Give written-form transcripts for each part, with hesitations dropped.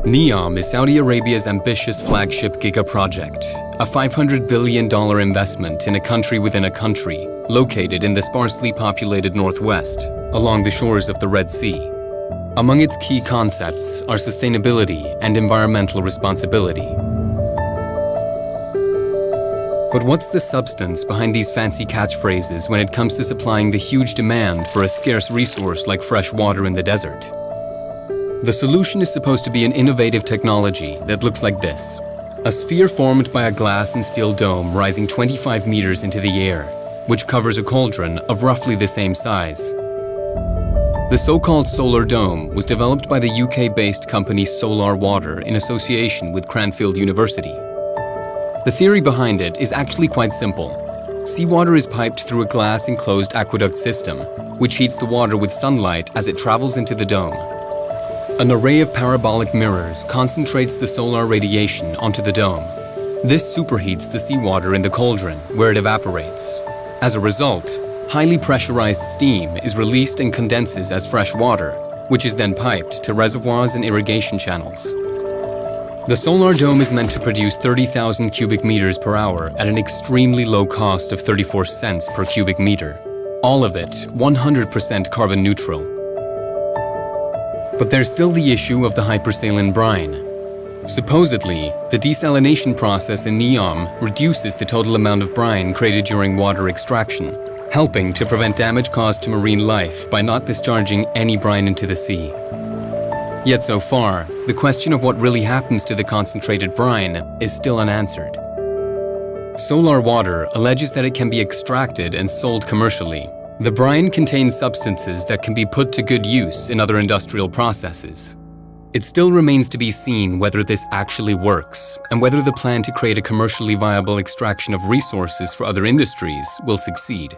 Neom is Saudi Arabia's ambitious flagship giga project, a $500 billion investment in a country within a country, located in the sparsely populated northwest, along the shores of the Red Sea. Among its key concepts are sustainability and environmental responsibility. But what's the substance behind these fancy catchphrases when it comes to supplying the huge demand for a scarce resource like fresh water in the desert? The solution is supposed to be an innovative technology that looks like this: a sphere formed by a glass and steel dome rising 25 meters into the air, which covers a cauldron of roughly the same size. The so-called solar dome was developed by the UK-based company Solar Water in association with Cranfield University. The theory behind it is actually quite simple. Seawater is piped through a glass-enclosed aqueduct system, which heats the water with sunlight as it travels into the dome. An array of parabolic mirrors concentrates the solar radiation onto the dome. This superheats the seawater in the cauldron, where it evaporates. As a result, highly pressurized steam is released and condenses as fresh water, which is then piped to reservoirs and irrigation channels. The solar dome is meant to produce 30,000 cubic meters per hour at an extremely low cost of 34 cents per cubic meter. All of it 100% carbon neutral. But there's still the issue of the hypersaline brine. Supposedly, the desalination process in Neom reduces the total amount of brine created during water extraction, helping to prevent damage caused to marine life by not discharging any brine into the sea. Yet so far, the question of what really happens to the concentrated brine is still unanswered. Solar Water alleges that it can be extracted and sold commercially. The brine contains substances that can be put to good use in other industrial processes. It still remains to be seen whether this actually works and whether the plan to create a commercially viable extraction of resources for other industries will succeed.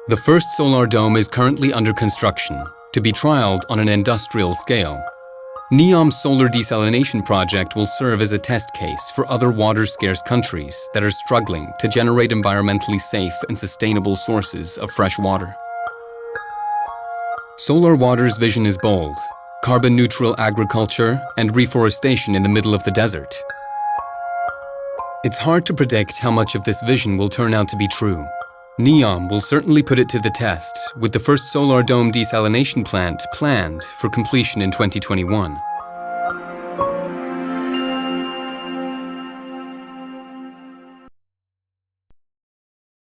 The first solar dome is currently under construction to be trialed on an industrial scale. Neom's solar desalination project will serve as a test case for other water-scarce countries that are struggling to generate environmentally safe and sustainable sources of fresh water. Solar Water's vision is bold: carbon-neutral agriculture and reforestation in the middle of the desert. It's hard to predict how much of this vision will turn out to be true. Neom will certainly put it to the test, with the first solar dome desalination plant planned for completion in 2021.